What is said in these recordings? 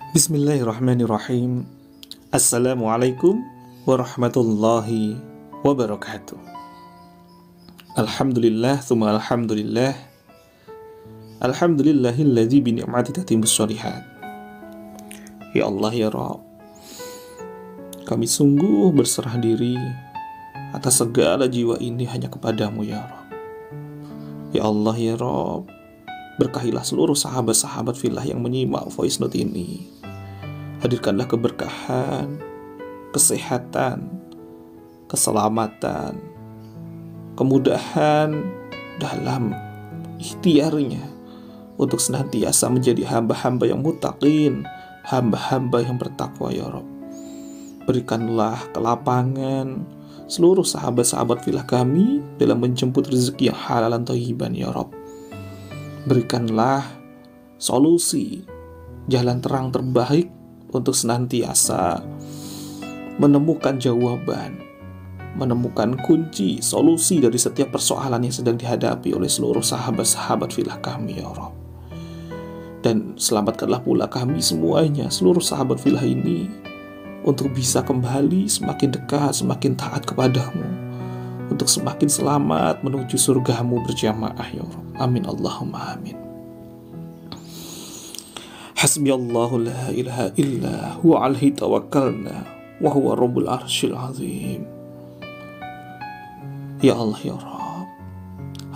Bismillahirrahmanirrahim. Assalamualaikum warahmatullahi wabarakatuh. Alhamdulillah, thumma alhamdulillah. Alhamdulillahilladzi bi ni'mati tatimmus shalihat. Ya Allah ya Rabb, kami sungguh berserah diri atas segala jiwa ini hanya kepadamu ya Rabb. Ya Allah ya Rabb, berkahilah seluruh sahabat-sahabat fillah yang menyimak voice note ini. Hadirkanlah keberkahan, kesehatan, keselamatan, kemudahan dalam ikhtiarnya untuk senantiasa menjadi hamba-hamba yang muttaqin, hamba-hamba yang bertakwa ya Rabb. Berikanlah kelapangan seluruh sahabat-sahabat fillah kami dalam menjemput rezeki yang halal dan thayyiban ya Rabb. Berikanlah solusi, jalan terang terbaik untuk senantiasa menemukan jawaban, menemukan kunci, solusi dari setiap persoalan yang sedang dihadapi oleh seluruh sahabat-sahabat fillah kami ya Rabb. Dan selamatkanlah pula kami semuanya, seluruh sahabat fillah ini, untuk bisa kembali semakin dekat, semakin taat kepadamu, untuk semakin selamat menuju surgamu berjamaah ya Rabb. Amin Allahumma amin. Hasbiyallahu la ilaha illa huwa alaihi tawakkalna wa huwa rabbul arsyil azim. Ya Allah ya Rabb,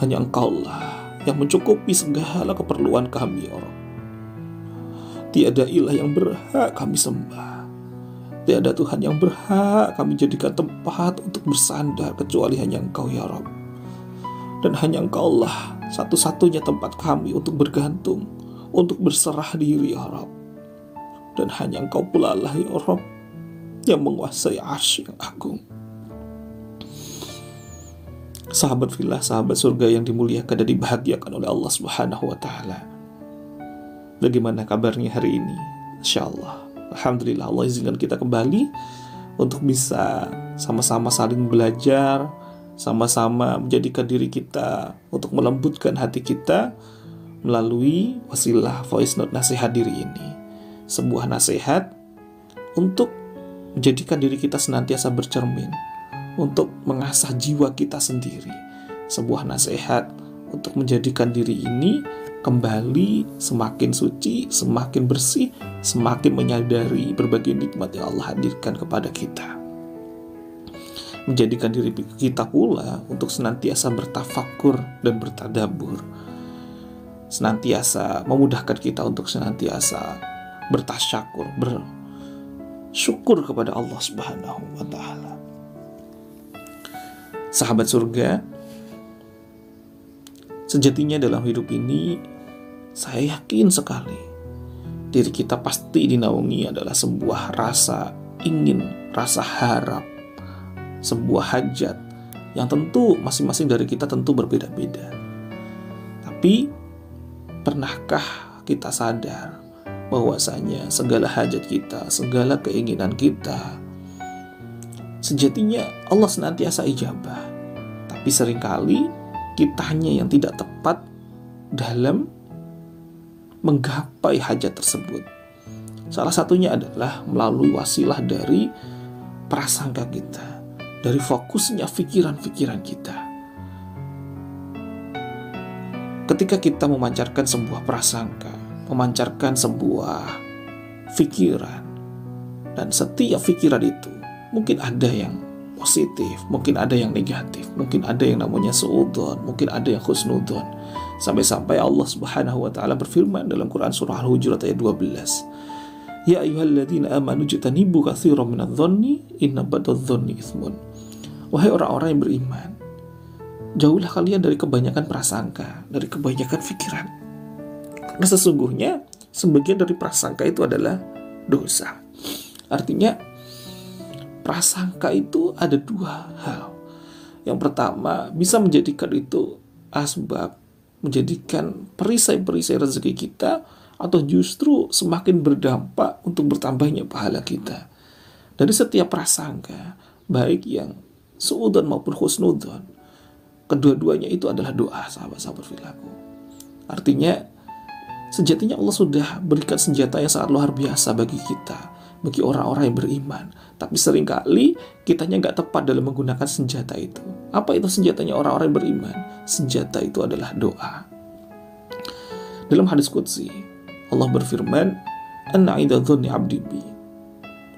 hanya Engkaulah yang mencukupi segala keperluan kami ya Rabb. Tiada ilah yang berhak kami sembah, tiada Tuhan yang berhak kami jadikan tempat untuk bersandar kecuali hanya Engkau ya Rabb. Dan hanya Engkaulah satu-satunya tempat kami untuk bergantung, untuk berserah diri ya Rabb. Dan hanya Engkau pula lah ya Rabb yang menguasai arsy yang agung. Sahabat fillah, sahabat surga yang dimuliakan dan dibahagiakan oleh Allah Subhanahu wa Ta'ala, bagaimana kabarnya hari ini? Insyaallah, alhamdulillah, Allah izinkan kita kembali untuk bisa sama-sama saling belajar, sama-sama menjadikan diri kita untuk melembutkan hati kita melalui wasilah voice note nasihat diri ini. Sebuah nasihat untuk menjadikan diri kita senantiasa bercermin, untuk mengasah jiwa kita sendiri. Sebuah nasihat untuk menjadikan diri ini kembali semakin suci, semakin bersih, semakin menyadari berbagai nikmat yang Allah hadirkan kepada kita. Menjadikan diri kita pula untuk senantiasa bertafakur dan bertadabbur, senantiasa memudahkan kita untuk senantiasa bertasyakur, bersyukur kepada Allah Subhanahu wa Ta'ala. Sahabat surga, sejatinya dalam hidup ini saya yakin sekali diri kita pasti dinaungi adalah sebuah rasa ingin, rasa harap, sebuah hajat yang tentu masing-masing dari kita tentu berbeda-beda. Tapi pernahkah kita sadar bahwasanya segala hajat kita, segala keinginan kita, sejatinya Allah senantiasa ijabah. Tapi seringkali kitanya yang tidak tepat dalam menggapai hajat tersebut. Salah satunya adalah melalui wasilah dari prasangka kita, dari fokusnya pikiran-pikiran kita. Ketika kita memancarkan sebuah prasangka, memancarkan sebuah pikiran, dan setiap pikiran itu mungkin ada yang positif, mungkin ada yang negatif, mungkin ada yang namanya suudzon, mungkin ada yang husnudzon. Sampai-sampai Allah Subhanahu wa Ta'ala berfirman dalam Quran surah Al-Hujurat ayat 12, Ya ayyuhalladzina amanu jtanibu katsiran minadh-dhanni inna ba'dadh-dhanni itsmun. Wahai orang-orang yang beriman, jauhlah kalian dari kebanyakan prasangka, dari kebanyakan pikiran. Karena sesungguhnya sebagian dari prasangka itu adalah dosa. Artinya prasangka itu ada dua hal. Yang pertama, bisa menjadikan itu asbab, menjadikan perisai-perisai rezeki kita, atau justru semakin berdampak untuk bertambahnya pahala kita. Dari setiap prasangka, baik yang suudzon maupun husnudzon, kedua-duanya itu adalah doa, sahabat-sahabat filahku. Artinya Sejatinya Allah sudah berikan senjata yang sangat luar biasa bagi kita, bagi orang-orang yang beriman. Tapi seringkali kitanya nggak tepat dalam menggunakan senjata itu. Apa itu senjatanya orang-orang yang beriman? Senjata itu adalah doa. Dalam hadis qudsi, Allah berfirman, "Ana 'inda dzanni 'abdi bi."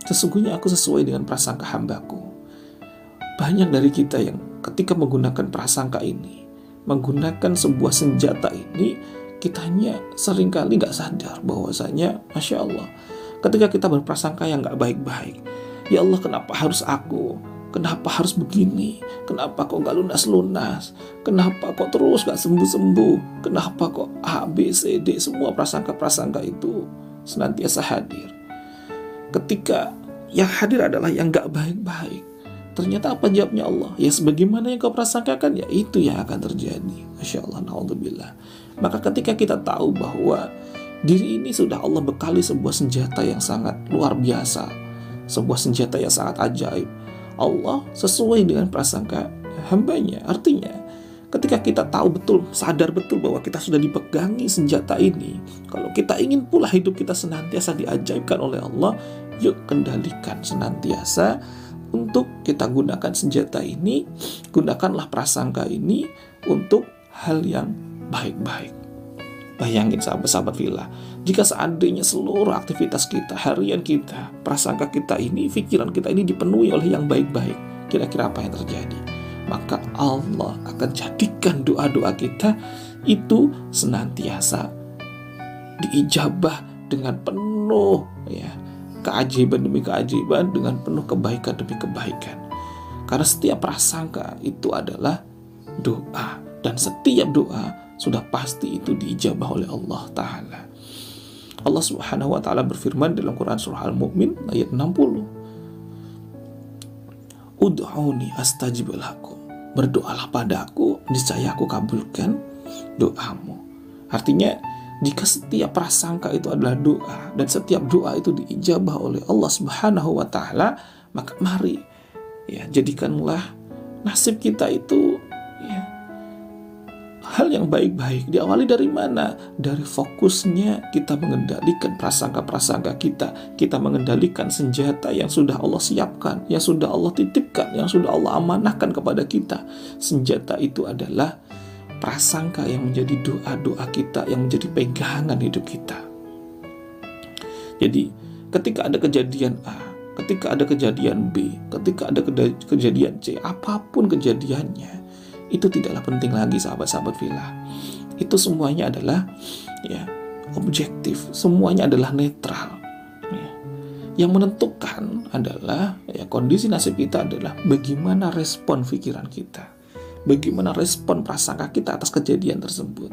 Sesungguhnya aku sesuai dengan prasangka hambaku. Banyak dari kita yang ketika menggunakan prasangka ini, menggunakan sebuah senjata ini, kitanya seringkali nggak sadar bahwasanya, Masya Allah, ketika kita berprasangka yang nggak baik-baik, ya Allah, kenapa harus aku? Kenapa harus begini? Kenapa kok nggak lunas-lunas? Kenapa kok terus nggak sembuh-sembuh? Kenapa kok A, B, C, D? Semua prasangka-prasangka itu senantiasa hadir. Ketika yang hadir adalah yang nggak baik-baik, ternyata apa jawabnya Allah? Ya sebagaimana yang kau prasangkakan, ya itu yang akan terjadi. Masya Allah, na'udzubillah. Maka ketika kita tahu bahwa diri ini sudah Allah bekali sebuah senjata yang sangat luar biasa, sebuah senjata yang sangat ajaib, Allah sesuai dengan prasangka hambanya. Artinya ketika kita tahu betul, sadar betul bahwa kita sudah dipegangi senjata ini, kalau kita ingin pula hidup kita senantiasa diajaibkan oleh Allah, yuk kendalikan senantiasa untuk kita gunakan senjata ini. Gunakanlah prasangka ini untuk hal yang baik-baik. Bayangin sahabat-sahabat fillah, jika seandainya seluruh aktivitas kita, harian kita, prasangka kita ini, pikiran kita ini dipenuhi oleh yang baik-baik, kira-kira apa yang terjadi? Maka Allah akan jadikan doa-doa kita itu senantiasa diijabah dengan penuh, ya, keajaiban demi keajaiban, dengan penuh kebaikan demi kebaikan. Karena setiap prasangka itu adalah doa, dan setiap doa sudah pasti itu diijabah oleh Allah Ta'ala. Allah Subhanahu wa Ta'ala berfirman dalam Quran Surah Al-Mu'min ayat 60, "Ud'uni astajib lakum." Berdoalah padaku, niscaya aku kabulkan doamu. Artinya, jika setiap prasangka itu adalah doa, dan setiap doa itu diijabah oleh Allah Subhanahu wa Ta'ala, maka mari, ya, jadikanlah nasib kita itu, ya, hal yang baik-baik. Diawali dari mana? Dari fokusnya kita mengendalikan prasangka-prasangka kita. Kita mengendalikan senjata yang sudah Allah siapkan, yang sudah Allah titipkan, yang sudah Allah amanahkan kepada kita. Senjata itu adalah prasangka yang menjadi doa-doa kita, yang menjadi pegangan hidup kita. Jadi ketika ada kejadian A, ketika ada kejadian B, ketika ada kejadian C, apapun kejadiannya, itu tidaklah penting lagi sahabat-sahabat fillah. Itu semuanya adalah, ya, objektif, semuanya adalah netral, ya. Yang menentukan adalah, ya, kondisi nasib kita adalah bagaimana respon pikiran kita, bagaimana respon prasangka kita atas kejadian tersebut.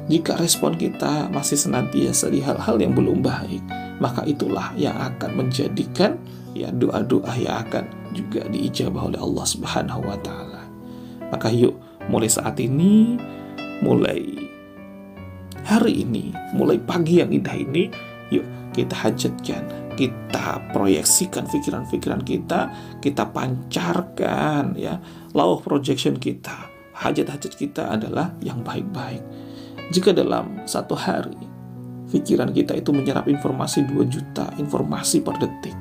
Jika respon kita masih senantiasa di hal-hal yang belum baik, maka itulah yang akan menjadikan, ya, doa-doa yang akan juga diijabah oleh Allah Subhanahu wa Ta'ala. Maka yuk, mulai saat ini, mulai hari ini, mulai pagi yang indah ini, yuk kita hajatkan, kita proyeksikan pikiran-pikiran kita pancarkan, ya, law of projection kita. Hajat-hajat kita adalah yang baik-baik. Jika dalam satu hari pikiran kita itu menyerap informasi 2 juta informasi per detik,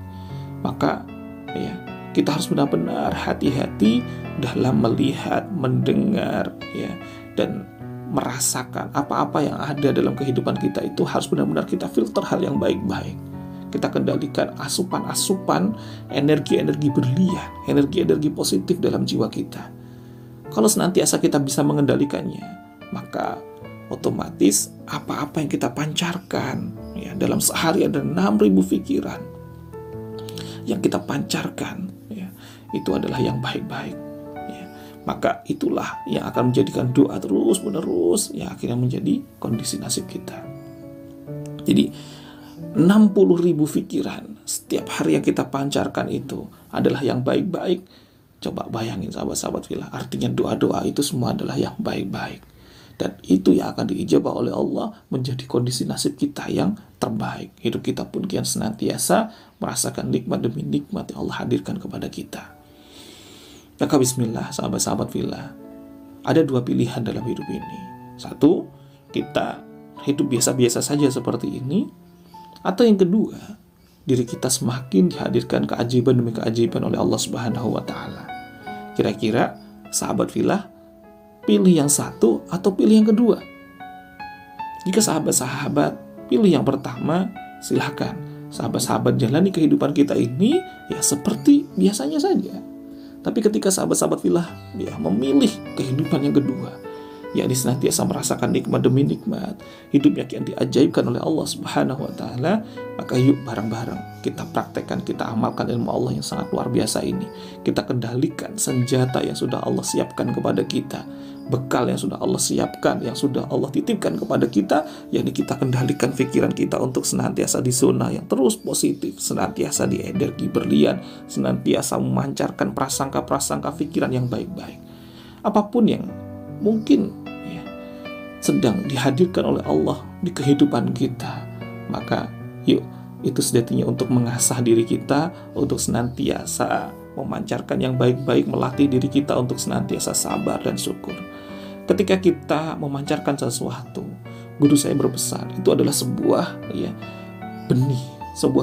maka, ya, kita harus benar-benar hati-hati dalam melihat, mendengar, ya, dan merasakan apa-apa yang ada dalam kehidupan kita. Itu harus benar-benar kita filter hal yang baik-baik. Kita kendalikan asupan-asupan energi-energi berlian, energi-energi positif dalam jiwa kita. Kalau senantiasa kita bisa mengendalikannya, maka otomatis apa-apa yang kita pancarkan, ya, dalam sehari ada 6.000 pikiran yang kita pancarkan, ya, itu adalah yang baik-baik, ya. Maka itulah yang akan menjadikan doa terus menerus, yang akhirnya menjadi kondisi nasib kita. Jadi 60.000 pikiran setiap hari yang kita pancarkan itu adalah yang baik-baik. Coba bayangin sahabat-sahabat fillah, artinya doa-doa itu semua adalah yang baik-baik. Dan itu yang akan diijabah oleh Allah menjadi kondisi nasib kita yang terbaik. Hidup kita pun kian senantiasa merasakan nikmat demi nikmat yang Allah hadirkan kepada kita. Maka bismillah sahabat-sahabat fillah, ada 2 pilihan dalam hidup ini. 1, kita hidup biasa-biasa saja seperti ini, atau yang kedua, diri kita semakin dihadirkan keajaiban demi keajaiban oleh Allah Subhanahu wa Ta'ala. Kira-kira sahabat filah pilih yang satu atau pilih yang kedua? Jika sahabat-sahabat pilih yang pertama, silahkan sahabat-sahabat jalani kehidupan kita ini ya seperti biasanya saja. Tapi ketika sahabat-sahabat filah ya memilih kehidupan yang kedua, yakni senantiasa merasakan nikmat demi nikmat, hidupnya yang diajaibkan oleh Allah Subhanahu wa Ta'ala, maka yuk bareng-bareng kita praktekkan, kita amalkan ilmu Allah yang sangat luar biasa ini. Kita kendalikan senjata yang sudah Allah siapkan kepada kita, bekal yang sudah Allah siapkan, yang sudah Allah titipkan kepada kita, yakni kita kendalikan pikiran kita untuk senantiasa di zona yang terus positif, senantiasa di energi berlian, senantiasa memancarkan prasangka-prasangka pikiran yang baik-baik. Apapun yang mungkin ya, sedang dihadirkan oleh Allah di kehidupan kita, maka yuk itu sejatinya untuk mengasah diri kita untuk senantiasa memancarkan yang baik-baik, melatih diri kita untuk senantiasa sabar dan syukur. Ketika kita memancarkan sesuatu, guru saya berpesan, itu adalah sebuah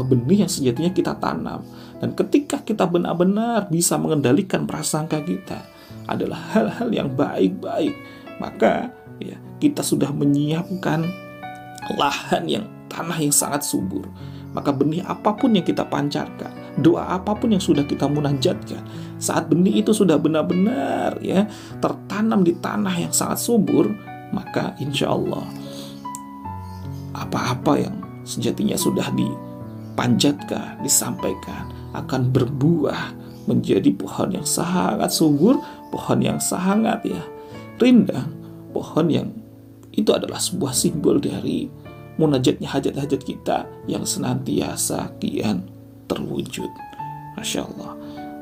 benih yang sejatinya kita tanam. Dan ketika kita benar-benar bisa mengendalikan prasangka kita adalah hal-hal yang baik-baik, maka ya kita sudah menyiapkan lahan yang tanah yang sangat subur. Maka benih apapun yang kita pancarkan, doa apapun yang sudah kita munajatkan, saat benih itu sudah benar-benar ya tertanam di tanah yang sangat subur, maka insya Allah apa-apa yang sejatinya sudah dipanjatkan, disampaikan akan berbuah menjadi pohon yang sangat subur, pohon yang sangat rindang, pohon yang itu adalah sebuah simbol dari munajatnya hajat-hajat kita yang senantiasa kian terwujud. Masya Allah.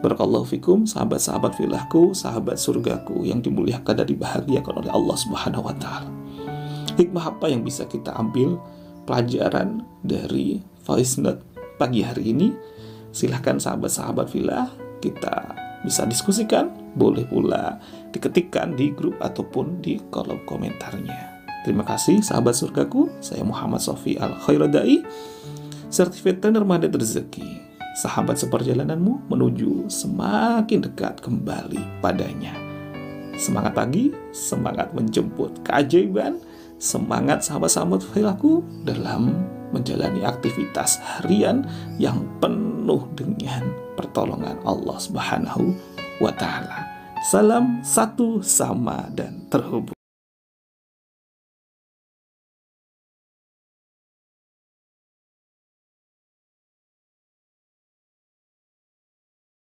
Barakallahu fikum, sahabat-sahabat filahku, sahabat surgaku yang dimuliakan dan dibahagiakan oleh Allah Subhanahu wa Ta'ala. Hikmah apa yang bisa kita ambil pelajaran dari voice note pagi hari ini? Silahkan sahabat-sahabat filah, kita bisa diskusikan, boleh pula diketikkan di grup ataupun di kolom komentarnya. Terima kasih sahabat surgaku, saya Muhammad Sofi Al-Khairadai, Certified Trainer Magnet Rezeki, sahabat seperjalananmu menuju semakin dekat kembali padanya. Semangat pagi, semangat menjemput keajaiban, semangat sahabat-sahabat filahku dalam menjalani aktivitas harian yang penuh dengan pertolongan Allah Subhanahu wa Ta'ala. Salam satu sama dan terhubung.